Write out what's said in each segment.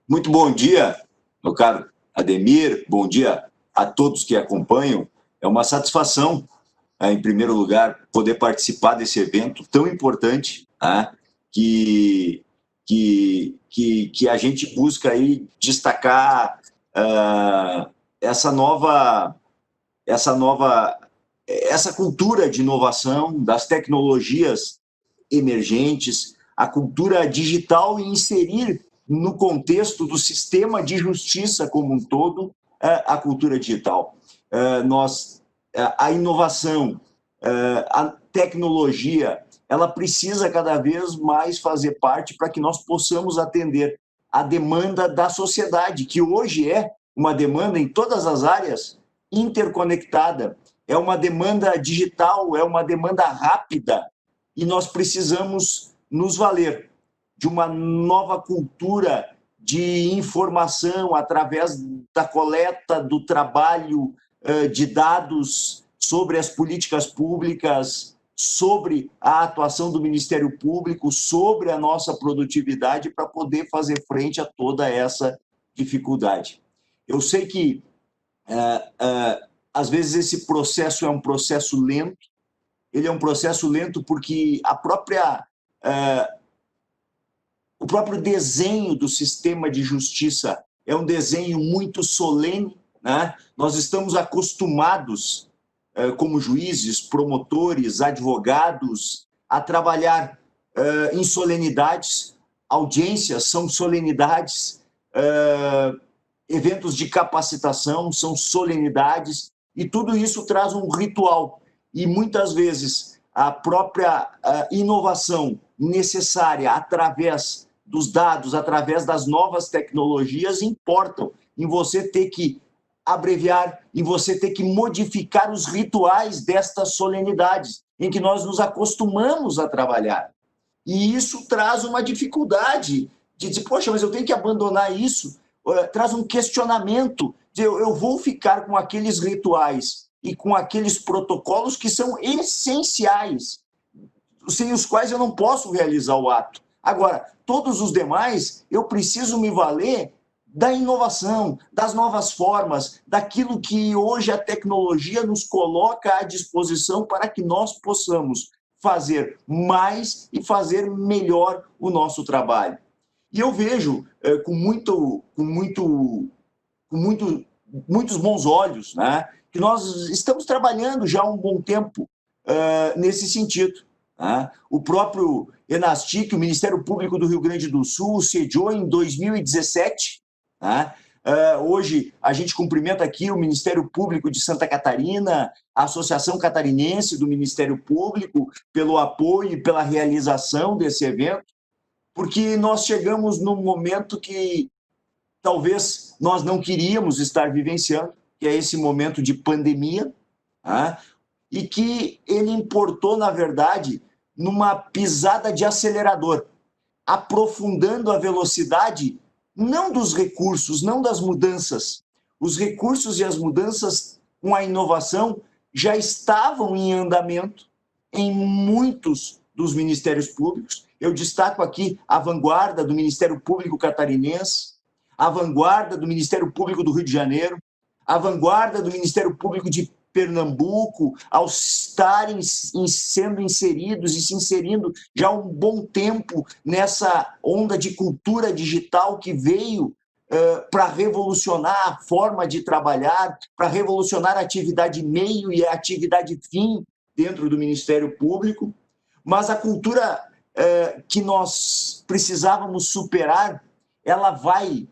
Muito bom dia, meu caro Ademir, bom dia a todos que acompanham. É uma satisfação, em primeiro lugar, poder participar desse evento tão importante, tá? que, que a gente busca aí destacar essa nova, essa cultura de inovação, das tecnologias emergentes, a cultura digital e inserir no contexto do sistema de justiça como um todo a cultura digital. A inovação, a tecnologia, ela precisa cada vez mais fazer parte para que nós possamos atender a demanda da sociedade, que hoje é uma demanda em todas as áreas interconectada, é uma demanda digital, é uma demanda rápida, e nós precisamos nos valer de uma nova cultura de informação através da coleta, do trabalho de dados sobre as políticas públicas, sobre a atuação do Ministério Público, sobre a nossa produtividade para poder fazer frente a toda essa dificuldade. Eu sei que, às vezes, esse processo é um processo lento. Ele é um processo lento porque o próprio desenho do sistema de justiça é um desenho muito solene, né? Nós estamos acostumados, como juízes, promotores, advogados, a trabalhar em solenidades. Audiências são solenidades, eventos de capacitação são solenidades, e tudo isso traz um ritual. E muitas vezes a própria inovação necessária através dos dados, através das novas tecnologias, importam em você ter que abreviar, em você ter que modificar os rituais destas solenidades, em que nós nos acostumamos a trabalhar. E isso traz uma dificuldade de dizer, poxa, mas eu tenho que abandonar isso. Traz um questionamento de eu vou ficar com aqueles rituais e com aqueles protocolos que são essenciais, sem os quais eu não posso realizar o ato. Agora, todos os demais, eu preciso me valer da inovação, das novas formas, daquilo que hoje a tecnologia nos coloca à disposição para que nós possamos fazer mais e fazer melhor o nosso trabalho. E eu vejo com muitos bons olhos, né, que nós estamos trabalhando já há um bom tempo nesse sentido. Né? O próprio Enastic, o Ministério Público do Rio Grande do Sul, sediou em 2017. Né? Hoje, a gente cumprimenta aqui o Ministério Público de Santa Catarina, a Associação Catarinense do Ministério Público, pelo apoio e pela realização desse evento, porque nós chegamos num momento que talvez nós não queríamos estar vivenciando, que é esse momento de pandemia, né? E que ele importou, na verdade, numa pisada de acelerador, aprofundando a velocidade não dos recursos, não das mudanças. Os recursos e as mudanças com a inovação já estavam em andamento em muitos dos ministérios públicos. Eu destaco aqui a vanguarda do Ministério Público Catarinense, a vanguarda do Ministério Público do Rio de Janeiro, a vanguarda do Ministério Público de Pernambuco, ao estarem sendo inseridos e se inserindo já há um bom tempo nessa onda de cultura digital que veio para revolucionar a forma de trabalhar, para revolucionar a atividade meio e a atividade fim dentro do Ministério Público. Mas a cultura que nós precisávamos superar, ela vai,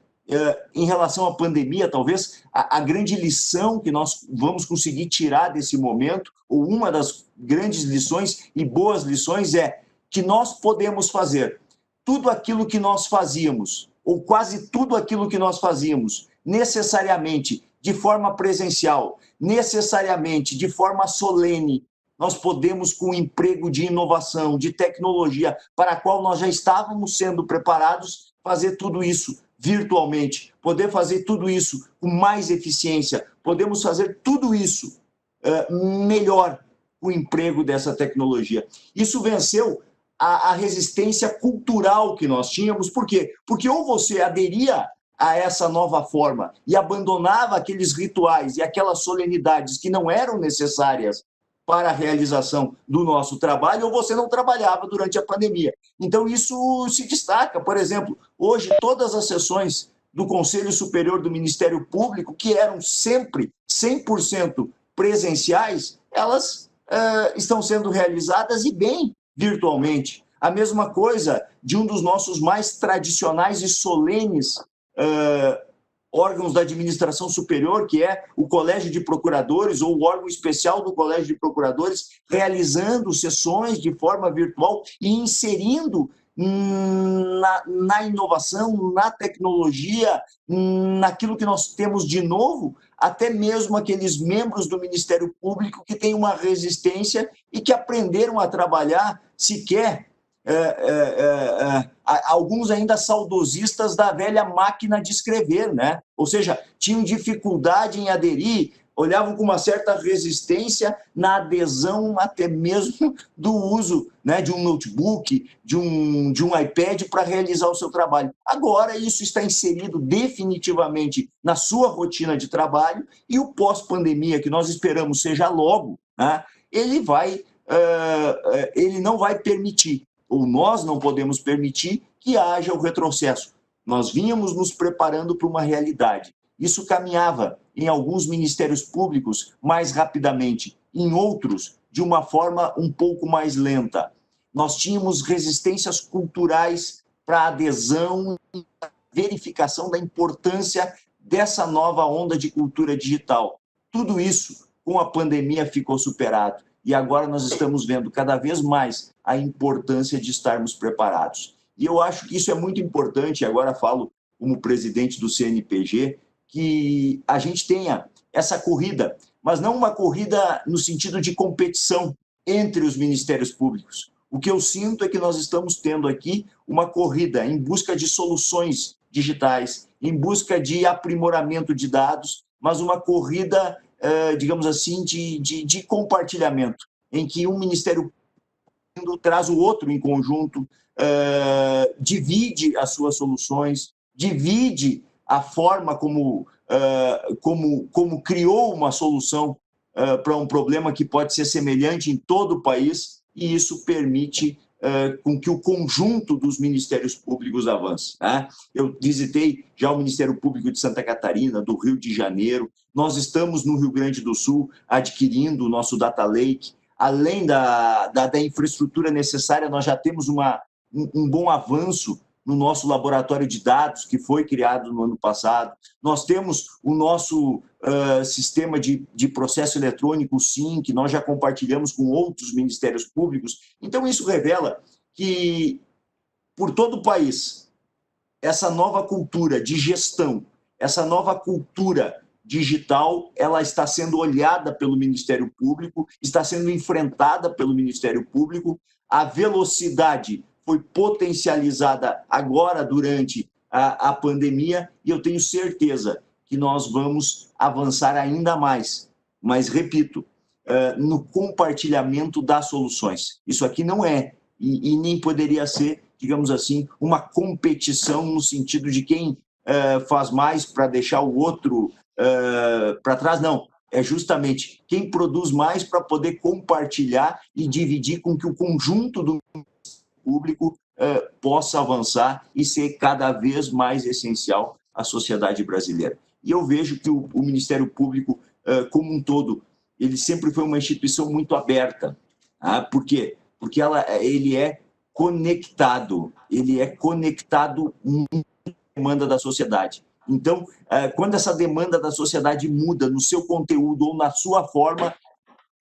em relação à pandemia, talvez, a grande lição que nós vamos conseguir tirar desse momento, ou uma das grandes lições e boas lições, é que nós podemos fazer tudo aquilo que nós fazíamos, ou quase tudo aquilo que nós fazíamos, necessariamente de forma presencial, necessariamente de forma solene, nós podemos, com o emprego de inovação, de tecnologia, para a qual nós já estávamos sendo preparados, fazer tudo isso virtualmente, poder fazer tudo isso com mais eficiência, podemos fazer tudo isso melhor com o emprego dessa tecnologia. Isso venceu a resistência cultural que nós tínhamos. Por quê? Porque ou você aderia a essa nova forma e abandonava aqueles rituais e aquelas solenidades que não eram necessárias para a realização do nosso trabalho, ou você não trabalhava durante a pandemia. Então, isso se destaca. Por exemplo, hoje, todas as sessões do Conselho Superior do Ministério Público, que eram sempre 100% presenciais, elas estão sendo realizadas e bem virtualmente. A mesma coisa de um dos nossos mais tradicionais e solenes órgãos da administração superior, que é o Colégio de Procuradores, ou o órgão especial do Colégio de Procuradores, realizando sessões de forma virtual e inserindo na inovação, na tecnologia, naquilo que nós temos de novo, até mesmo aqueles membros do Ministério Público que têm uma resistência e que aprenderam a trabalhar sequer, alguns ainda saudosistas da velha máquina de escrever, né? Ou seja, tinham dificuldade em aderir, olhavam com uma certa resistência na adesão até mesmo do uso, né, de um notebook, de um iPad para realizar o seu trabalho. Agora, isso está inserido definitivamente na sua rotina de trabalho e o pós-pandemia, que nós esperamos seja logo, né, ele não vai permitir, ou nós não podemos permitir que haja o retrocesso. Nós vínhamos nos preparando para uma realidade. Isso caminhava em alguns ministérios públicos mais rapidamente, em outros de uma forma um pouco mais lenta. Nós tínhamos resistências culturais para a adesão e verificação da importância dessa nova onda de cultura digital. Tudo isso, com a pandemia, ficou superado. E agora nós estamos vendo cada vez mais a importância de estarmos preparados. E eu acho que isso é muito importante, agora falo como presidente do CNPq, que a gente tenha essa corrida, mas não uma corrida no sentido de competição entre os ministérios públicos. O que eu sinto é que nós estamos tendo aqui uma corrida em busca de soluções digitais, em busca de aprimoramento de dados, mas uma corrida, digamos assim, de compartilhamento, em que um ministério traz o outro em conjunto, divide as suas soluções, divide a forma como criou uma solução para um problema que pode ser semelhante em todo o país, e isso permite com que o conjunto dos ministérios públicos avance, né? Eu visitei já o Ministério Público de Santa Catarina, do Rio de Janeiro, nós estamos no Rio Grande do Sul adquirindo o nosso Data Lake, além da infraestrutura necessária, nós já temos um bom avanço no nosso laboratório de dados, que foi criado no ano passado. Nós temos o nosso sistema de processo eletrônico, SIM, que nós já compartilhamos com outros ministérios públicos. Então, isso revela que, por todo o país, essa nova cultura de gestão, essa nova cultura digital, ela está sendo olhada pelo Ministério Público, está sendo enfrentada pelo Ministério Público. A velocidade foi potencializada agora durante a pandemia, e eu tenho certeza que nós vamos avançar ainda mais. Mas, repito, no compartilhamento das soluções. Isso aqui não é, e nem poderia ser, digamos assim, uma competição no sentido de quem faz mais para deixar o outro para trás, não. É justamente quem produz mais para poder compartilhar e dividir com que o conjunto do público possa avançar e ser cada vez mais essencial à sociedade brasileira. E eu vejo que o Ministério Público, como um todo, ele sempre foi uma instituição muito aberta. Por quê? Porque ele é conectado muito à demanda da sociedade. Então, quando essa demanda da sociedade muda no seu conteúdo ou na sua forma,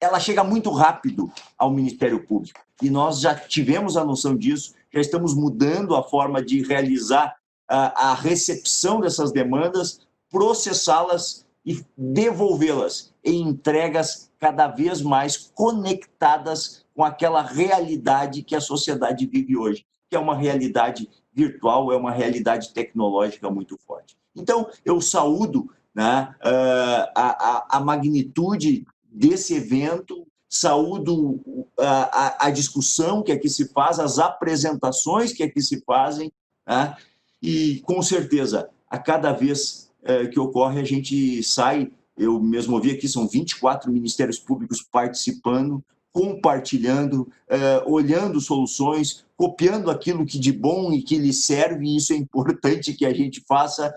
ela chega muito rápido ao Ministério Público. E nós já tivemos a noção disso, já estamos mudando a forma de realizar a recepção dessas demandas, processá-las e devolvê-las em entregas cada vez mais conectadas com aquela realidade que a sociedade vive hoje, que é uma realidade virtual, é uma realidade tecnológica muito forte. Então, eu saúdo, né, a magnitude desse evento, saúdo a discussão que aqui se faz, as apresentações que aqui se fazem, né? E, com certeza, a cada vez que ocorre, a gente sai, eu mesmo ouvi aqui, são 24 ministérios públicos participando, compartilhando, olhando soluções, copiando aquilo que de bom e que lhe serve, e isso é importante que a gente faça,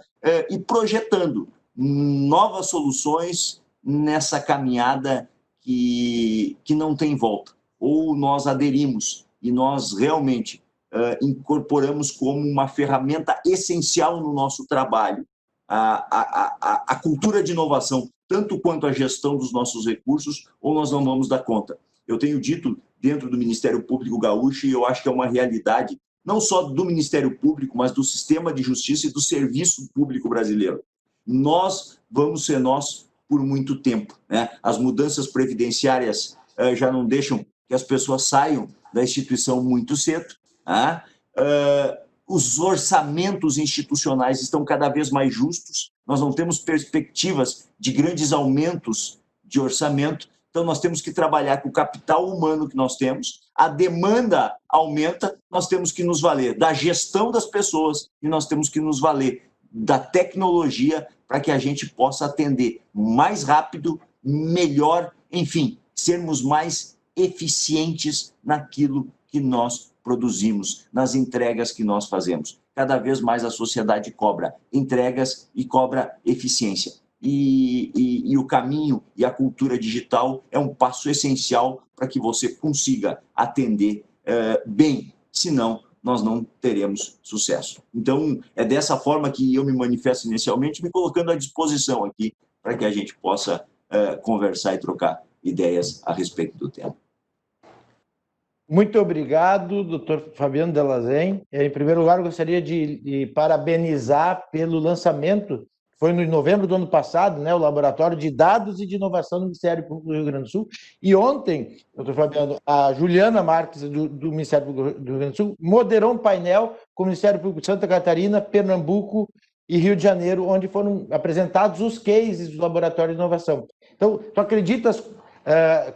e projetando novas soluções nessa caminhada que não tem volta. Ou nós aderimos e nós realmente incorporamos como uma ferramenta essencial no nosso trabalho a cultura de inovação, tanto quanto a gestão dos nossos recursos, ou nós não vamos dar conta. Eu tenho dito dentro do Ministério Público Gaúcho, e eu acho que é uma realidade, não só do Ministério Público, mas do sistema de justiça e do serviço público brasileiro. Nós vamos ser nós por muito tempo, né? As mudanças previdenciárias já não deixam que as pessoas saiam da instituição muito cedo, né? Os orçamentos institucionais estão cada vez mais justos, nós não temos perspectivas de grandes aumentos de orçamento, então nós temos que trabalhar com o capital humano que nós temos, a demanda aumenta, nós temos que nos valer da gestão das pessoas e nós temos que nos valer da tecnologia para que a gente possa atender mais rápido, melhor, enfim, sermos mais eficientes naquilo que nós produzimos, nas entregas que nós fazemos. Cada vez mais a sociedade cobra entregas e cobra eficiência. E o caminho e a cultura digital é um passo essencial para que você consiga atender bem, senão nós não teremos sucesso. Então, é dessa forma que eu me manifesto inicialmente, me colocando à disposição aqui para que a gente possa conversar e trocar ideias a respeito do tema. Muito obrigado, doutor Fabiano Delazen. Em primeiro lugar, eu gostaria de parabenizar pelo lançamento, que foi em novembro do ano passado, né, o Laboratório de Dados e de Inovação do Ministério Público do Rio Grande do Sul. E ontem, doutor Fabiano, a Juliana Marques, do Ministério Público do Rio Grande do Sul, moderou um painel com o Ministério Público de Santa Catarina, Pernambuco e Rio de Janeiro, onde foram apresentados os cases do Laboratório de Inovação. Então, tu acreditas,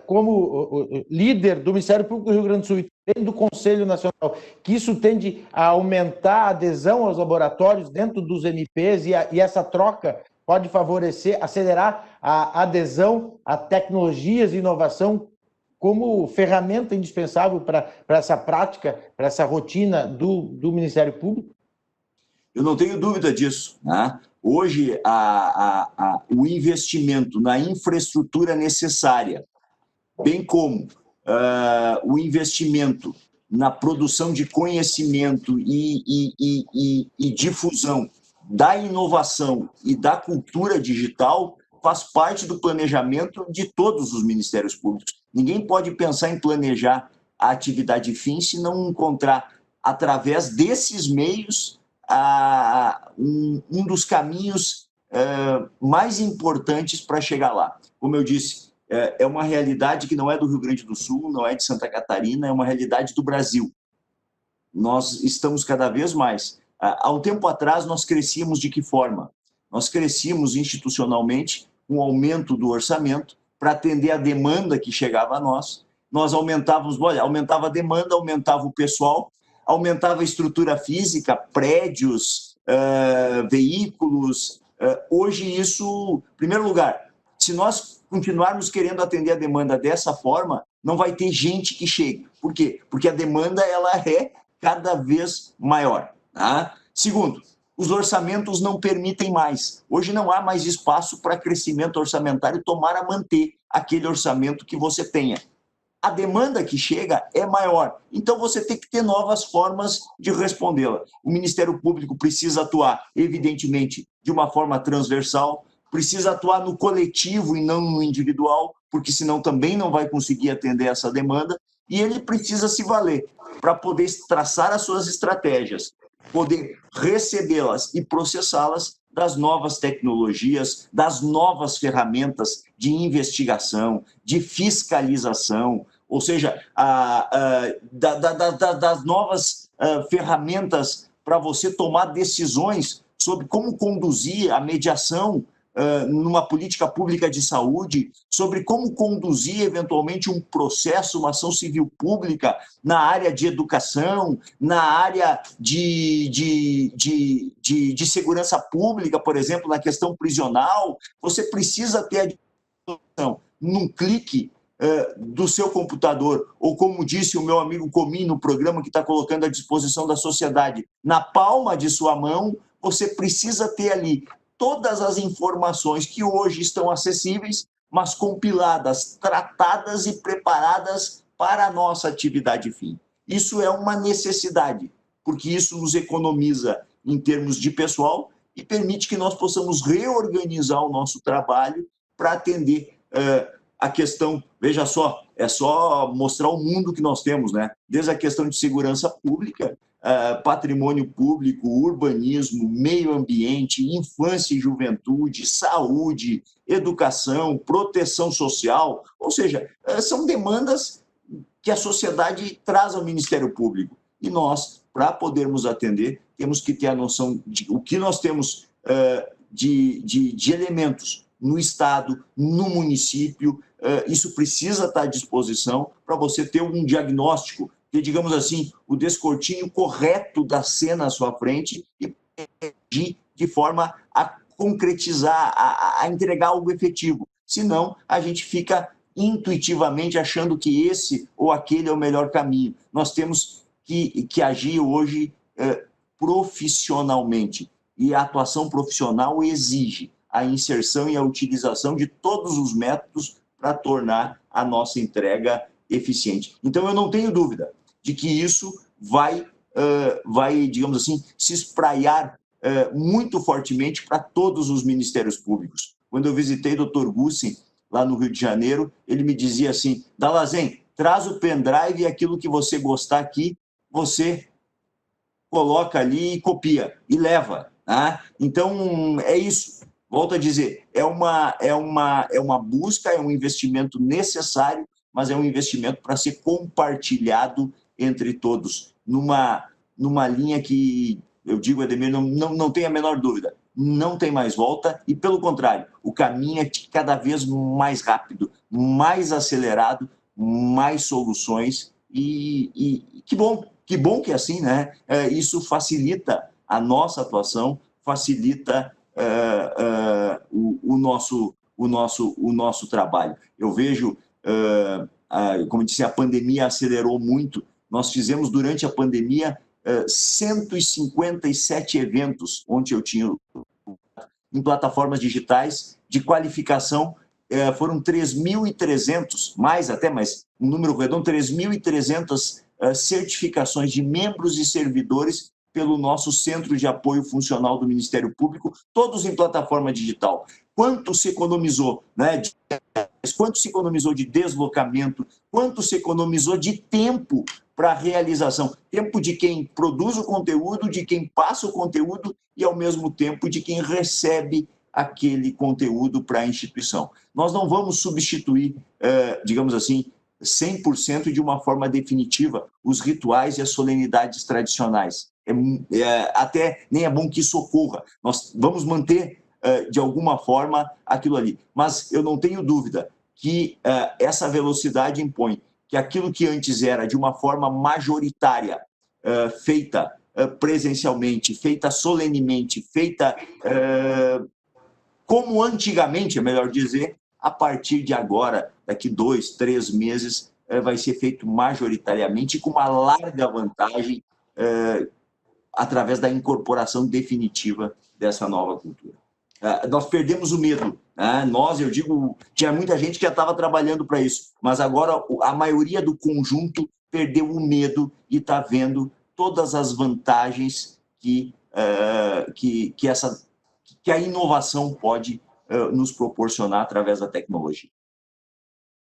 como líder do Ministério Público do Rio Grande do Sul e do Conselho Nacional, que isso tende a aumentar a adesão aos laboratórios dentro dos MPs e essa troca pode favorecer, acelerar a adesão a tecnologias e inovação como ferramenta indispensável para essa prática, para essa rotina do Ministério Público? Eu não tenho dúvida disso, né? Hoje, o investimento na infraestrutura necessária, bem como o investimento na produção de conhecimento e difusão da inovação e da cultura digital, faz parte do planejamento de todos os ministérios públicos. Ninguém pode pensar em planejar a atividade fim se não encontrar, através desses meios, um dos caminhos mais importantes para chegar lá. Como eu disse, é uma realidade que não é do Rio Grande do Sul, não é de Santa Catarina, é uma realidade do Brasil. Nós estamos cada vez mais. Há um tempo atrás, nós crescíamos de que forma? Nós crescíamos institucionalmente com o aumento do orçamento para atender a demanda que chegava a nós. Nós aumentávamos, aumentava a demanda, aumentava o pessoal, aumentava a estrutura física, prédios, veículos. Hoje isso, em primeiro lugar, se nós continuarmos querendo atender a demanda dessa forma, não vai ter gente que chegue. Por quê? Porque a demanda ela é cada vez maior. Tá? Segundo, os orçamentos não permitem mais. Hoje não há mais espaço para crescimento orçamentário, tomara manter aquele orçamento que você tenha. A demanda que chega é maior, então você tem que ter novas formas de respondê-la. O Ministério Público precisa atuar, evidentemente, de uma forma transversal, precisa atuar no coletivo e não no individual, porque senão também não vai conseguir atender essa demanda, e ele precisa se valer para poder traçar as suas estratégias, poder recebê-las e processá-las das novas tecnologias, das novas ferramentas de investigação, de fiscalização, ou seja, das novas ferramentas para você tomar decisões sobre como conduzir a mediação numa política pública de saúde, sobre como conduzir, eventualmente, um processo, uma ação civil pública na área de educação, na área de segurança pública, por exemplo, na questão prisional. Você precisa ter a disposição, num clique do seu computador, ou como disse o meu amigo Comim no programa que está colocando à disposição da sociedade, na palma de sua mão, você precisa ter ali todas as informações que hoje estão acessíveis, mas compiladas, tratadas e preparadas para a nossa atividade fim. Isso é uma necessidade, porque isso nos economiza em termos de pessoal e permite que nós possamos reorganizar o nosso trabalho para atender a questão, veja só, é só mostrar o mundo que nós temos, né? Desde a questão de segurança pública, patrimônio público, urbanismo, meio ambiente, infância e juventude, saúde, educação, proteção social, ou seja, são demandas que a sociedade traz ao Ministério Público. E nós, para podermos atender, temos que ter a noção de o que nós temos de elementos no Estado, no município. Isso precisa estar à disposição para você ter um diagnóstico, que, digamos assim, o descortinho correto da cena à sua frente e agir de forma a concretizar, a entregar algo efetivo. Senão, a gente fica intuitivamente achando que esse ou aquele é o melhor caminho. Nós temos que agir hoje profissionalmente. E a atuação profissional exige a inserção e a utilização de todos os métodos para tornar a nossa entrega eficiente. Então, eu não tenho dúvida de que isso vai, digamos assim, se espraiar muito fortemente para todos os ministérios públicos. Quando eu visitei o Dr. Gussen, lá no Rio de Janeiro, ele me dizia assim: Dallazen, traz o pendrive e aquilo que você gostar aqui, você coloca ali e copia, e leva. Tá? Então, é isso. Volto a dizer, é uma busca, é um investimento necessário, mas é um investimento para ser compartilhado entre todos, numa linha que, eu digo, Ademir, não tem a menor dúvida, não tem mais volta, e pelo contrário, o caminho é cada vez mais rápido, mais acelerado, mais soluções, e que bom que é assim, né? Isso facilita a nossa atuação, facilita o nosso trabalho. Eu vejo, como eu disse, a pandemia acelerou muito. Nós fizemos, durante a pandemia, 157 eventos, onde eu tinha em plataformas digitais de qualificação. Foram 3.300, mais até, mas um número redondo, 3.300 certificações de membros e servidores pelo nosso Centro de Apoio Funcional do Ministério Público, todos em plataforma digital. Quanto se economizou, né? Quanto se economizou de deslocamento, quanto se economizou de tempo para a realização. Tempo de quem produz o conteúdo, de quem passa o conteúdo e, ao mesmo tempo, de quem recebe aquele conteúdo para a instituição. Nós não vamos substituir, digamos assim, 100% de uma forma definitiva os rituais e as solenidades tradicionais. Até nem é bom que isso ocorra. Nós vamos manter, de alguma forma, aquilo ali. Mas eu não tenho dúvida que essa velocidade impõe que aquilo que antes era de uma forma majoritária, feita presencialmente, feita solenemente, feita como antigamente, é melhor dizer, a partir de agora, daqui 2, 3 meses, vai ser feito majoritariamente com uma larga vantagem através da incorporação definitiva dessa nova cultura. Nós perdemos o medo. Nós, eu digo, tinha muita gente que já estava trabalhando para isso, mas agora a maioria do conjunto perdeu o medo e está vendo todas as vantagens que a inovação pode nos proporcionar através da tecnologia.